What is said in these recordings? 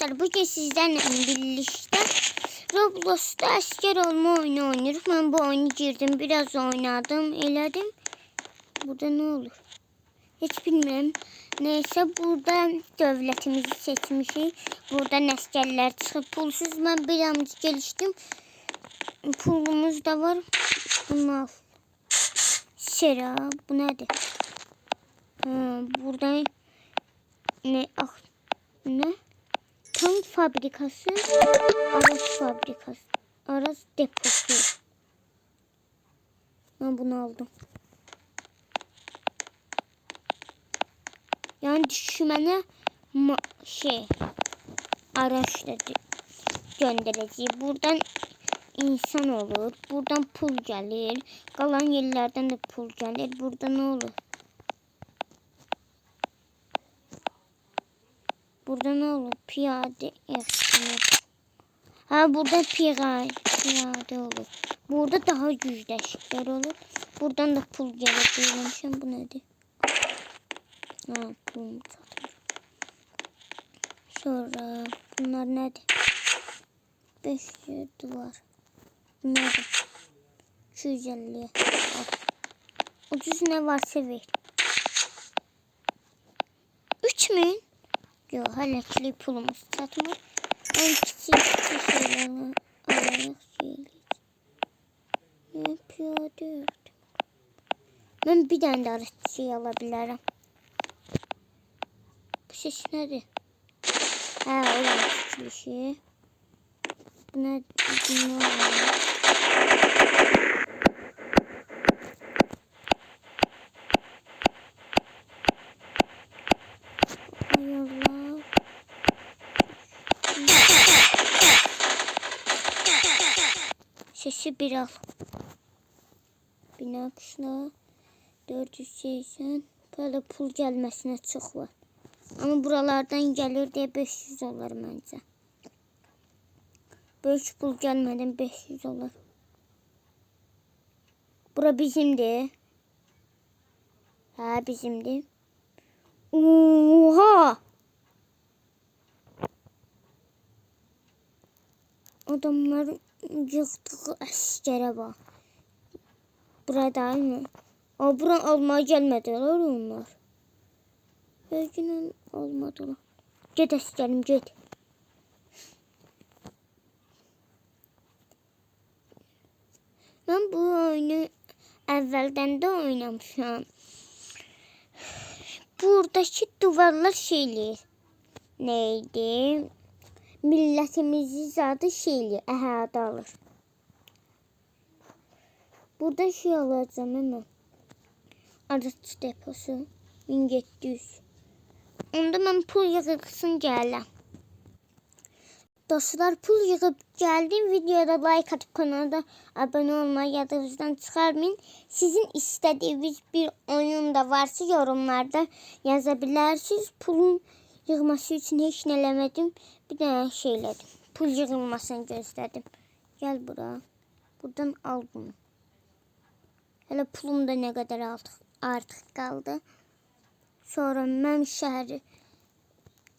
Dostlar, bugün sizlerle birlikte Roblox'ta asker olma oyunu oynuyoruz. Ben bu oyunu girdim, biraz oynadım, elədim. Burada ne olur? Hiç bilmiyorum. Neyse, burada devletimizi seçmişik. Buradan askerler çıkıp pulsuz. Ben bir an geliştim. Pulumuz da var. Bunu al. Sera, bu nedir? Burada ne? Ah, ne? Tank fabrikası, araç fabrikası, araç deposu. Ben bunu aldım. Yani düşmene araç da göndereceğiz. Buradan insan olur. Buradan pul gelir. Kalan yerlerden de pul gelir. Burada ne olur? Burada ne olur? Piyade yaxşıdır. Ha, burada piyade olur. Burada daha gücləşiklər olur. Buradan da pul gəlir deyilmişəm. Bu nədir? Ha, pulum çatır. Sonra bunlar nədir? 500 dolar. Bu nədir? 250. Ucuz nə varsa ver. 3000. Yok, hala pulumuz çatmır. En küçük şeylerle alarak ne piyade. Ben bir tane de araç şey alabilirim. Bu ses nedir? Ha, olan küçük şey. Bu ne? Bu ne? Sesi bir al. Binakşla 480. Böyle pul gelmesine çok var. Ama buralardan gelir diye 500 olur bence. Böyle pul gelmeden 500 olur. Bura bizimdi. Ha, bizimdi. Oha! Adamlar yıktığı askere bak. Burada mı? O, bura almaya gelmediler onlar. Özgünen olmadılar. Git askerim, git. Ben bu oyunu evvelden de oynamışım. Buradaki duvarlar şeyli. Neydi? Milletimizi zaten şeyli. Ehade alır. Burada şey alacağım hemen. Araç deposu. 1700. Onda ben pul yığırsın gələm. Dostlar, pul yığıb gəldim. Videoda like atıp kanalda abone olmayı yadınızdan çıxarmayın. Sizin istediğiniz bir oyun da varsa yorumlarda yazabilirsiniz. Pulun yığması için hiç ne eləmədim. Bir dənə şey elədim. Pul yığılmasını gözlədim. Gel bura. Buradan al bunu. Hele pulum da ne kadar artık kaldı. Sonra mən şəhəri,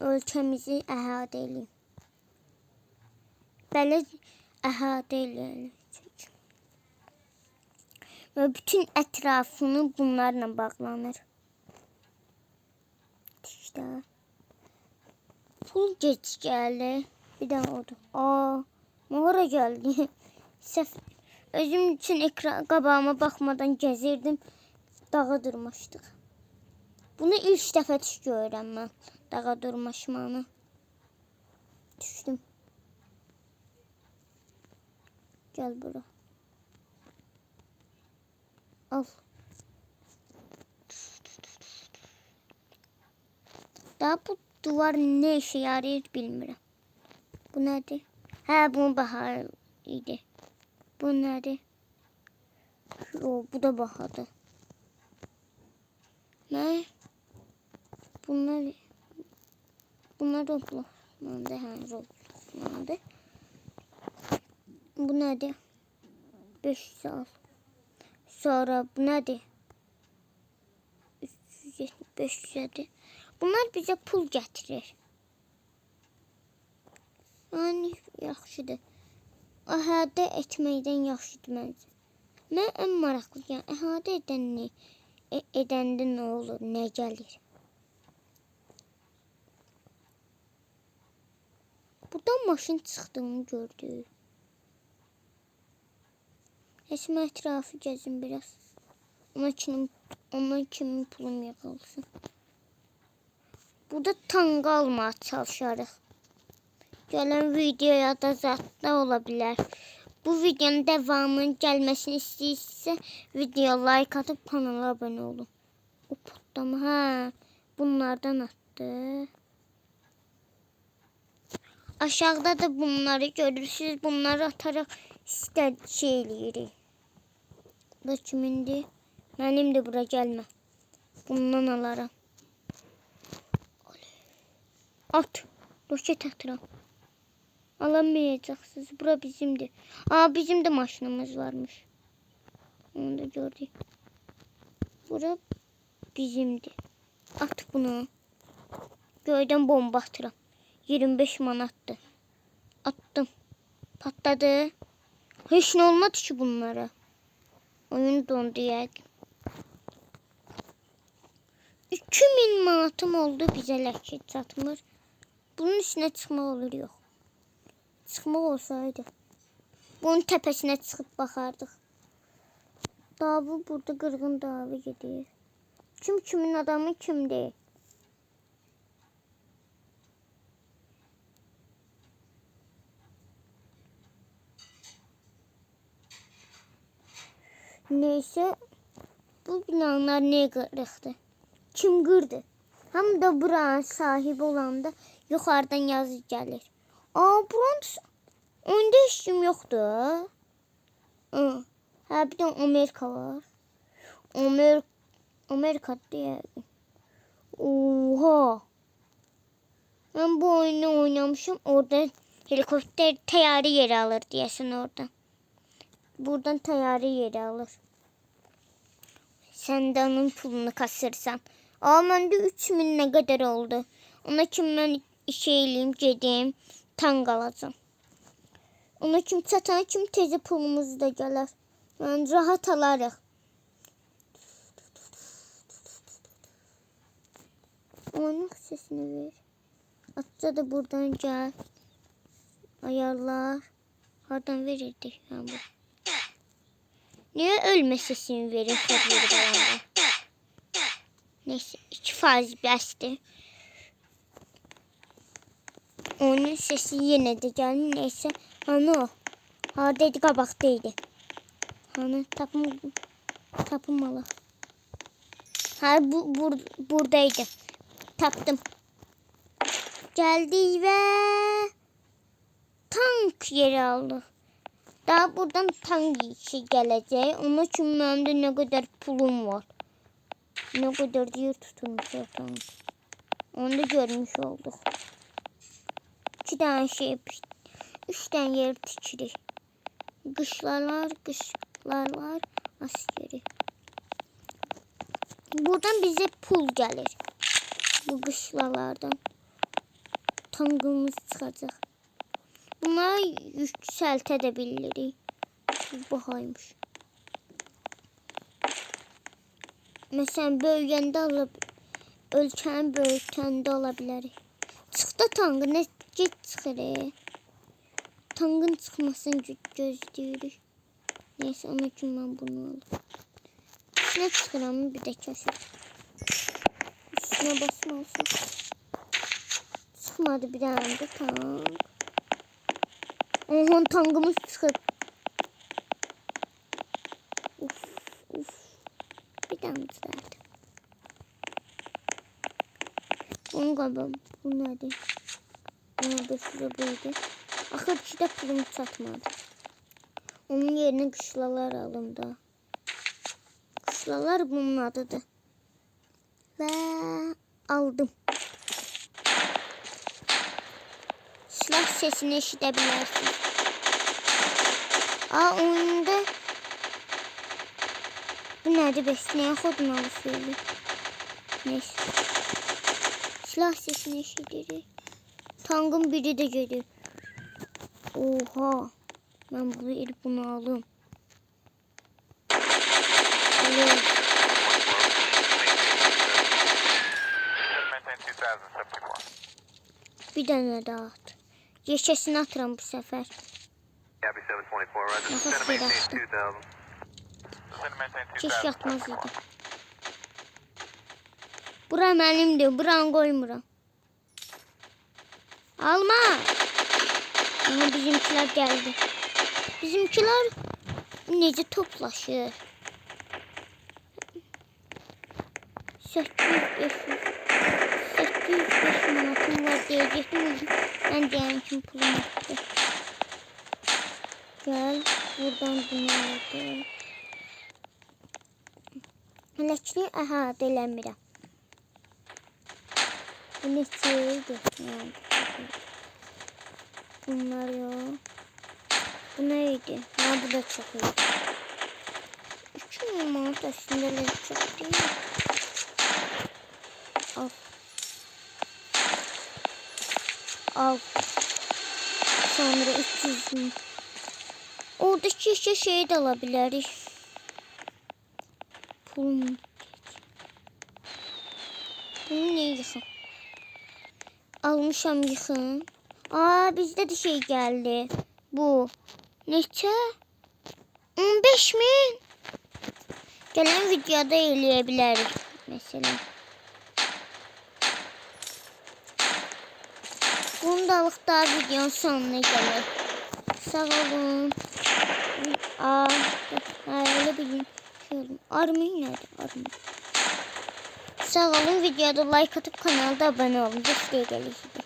ölkəmizi əhatə edeyim. Belə əhatə edəcək. Və bütün ətrafını bunlarla bağlanır. İşte. Pul geç geldi. Bir daha oldu. Mağara geldi. Özüm için ekran qabağıma baxmadan gəzirdim. Dağa durmuşduq. Bunu ilk dəfə görürəm mən. Dağa durmaşmanı. Düşdüm. Gel bura. Al. Daha bu duvar ne işe yarayır bilmirəm. Bu nədir? Hə, bu bahar idi. Bu nədir? Bu da bahadır. Ne? Bunlar Roblox'landı. Roblox'landı. Bu nədir? 500 al. Sonra bu nədir? 375 500'dir. Bunlar bize pul getirir. yəni yaxşıdır. Əhatə etməkdən yaxşıdır məncə. Mən ən maraqlı, yəni əhatə edəndə nə olur, nə gəlir? Buradan maşın çıxdığını gördük. Mən ətrafı gəzim biraz. Ondan kimin pulum yığılsın. Burada tank almaya çalışarıq. Gələn videoya da zətdə ola bilər. Bu videonun devamının gəlməsini istəyirsə, video like atıp kanala abone olun. O putlama, hə, bunlardan attı. Aşağıda da bunları görürsünüz. Bunları ataraq istədiyi şey eləyirik. Bu kimindir? Mənim də bura gəlmə. Bundan alaram. At. Roket atıram. Alamayacaqsınız. Bura bizimdir. Bizim de maşınımız varmış. Onu da gördük. Bura bizimdir. At bunu. Göydən bomba atıram. 25 manatdır. Attım. Patladı. Hiç ne olmadı ki bunlara. Oyun dondu yəqin. 2000 manatım oldu. Bizə ləkət çatmır. Bunun üstünə çıxmaq olur, yox. Çıxmaq olsaydı. Bunun təpəsinə çıxıb baxardıq. Davı burada qırğın davı gedir. Kim kimin adamı kimdir? Neyse. Bu planlar ne qırıqdır? Kim qırdı? Hem de buranın sahibi olanda yuxarıdan yazı gəlir. Buranın onda heç kim yoxdur. Bir de Amerika var. Amerika deyək. Oha. Ben bu oyunu oynamışım. Orada helikopter təyyarə yeri alır deyəsən oradan. Buradan təyyarə yeri alır. Sen de onun pulunu kasırsan. Məndə 3000 nə qədər oldu. Ona kim mən işe eləyim, gedim, tank alacağım. Ona kim çatana kim tezə pulumuz da gələr. Yəni rahat alarıq. Oynaq sesini ver. Atça da buradan gəl. Ayarlar. Hardan verirdik mən bu? Niye ölme sesini verir tabii balanda? Neyse 2% bəsdir. Onun sesi yine de geldi. Neyse. Hani o? Haradaydı, qabaxdaydı. Hani tapınmalı. Buradaydı. Tapdım. Geldi ve tank yeri aldı. Daha buradan tank işi gələcək. Onun için məndə nə qədər pulum var. Ne kadar yer tutulmuş o tank. Onu da görmüş olduk. 2 tane şey, 3 tane yer tikirik. Qışlalar askeri. Buradan bize pul gelir. Bu qışlalardan. Tankımız çıxacaq. Bunları yükseltə də bilirik. Bahaymış. Mesela bölgende ölkənin böyükləndə ola bilərik. Çıxdı tankı, nə gec çıxır. Tankın çıxmasını gözləyirik. Neyse, onun üçün mən bunu aldım. Üstünə çıxıram, bir də kəsir. Üstünə basmalısın. Çıxmadı bir dənə də tank. Oha, tankımız çıxıb. Bir tane düzeldi. Onun qabı bu nədir? Burada şurada buydu. Axır ki də pulum çatmadı. Onun yerine qışlalar alındı. Qışlalar bunun adıdır. Və aldım. Silah sesini eşidə bilərsiniz. Oyunda bu nədir bəs? Nəyə xodun alışveriş? Neyse. Silah sesini eşidirik. Tankın biri de gelir. Oha. Ben bunu alayım. Evet. Bir tane daha at. Yeşesini atıram bu sefer. Nasıl bir attım. Keş yatmaz idi. Bura mənimdir. Buran koymuram. Alma. Ama bizimkiler geldi. Bizimkiler necə toplaşır? 805 manatım var diyecektim. Ben diyen kim pulum yaptı. Gel buradan bunu aldı. Hələkini əhatə eləmirəm. Bu neçəydi? Bunlar yok. Bu neydi? Ha, bu da çok iyi. 3 manat aslında çok değil. Al. Al. Sonra 300 mi? Oradaki şey de alabiliriz. Pulum. Bunu ne yıkın? Almışam yıkın. Aa, bizde de şey geldi. Bu. Neçə? 15.000. Gələn videoda eləyə mesela. Bundalık daha videonun sonuna gəlir. Sağ olun. Aa, öyle bilin. Armayın nerede? Armayın. Sağ olun, videoda like atıp kanalda abone olun. Desteğe gelişti.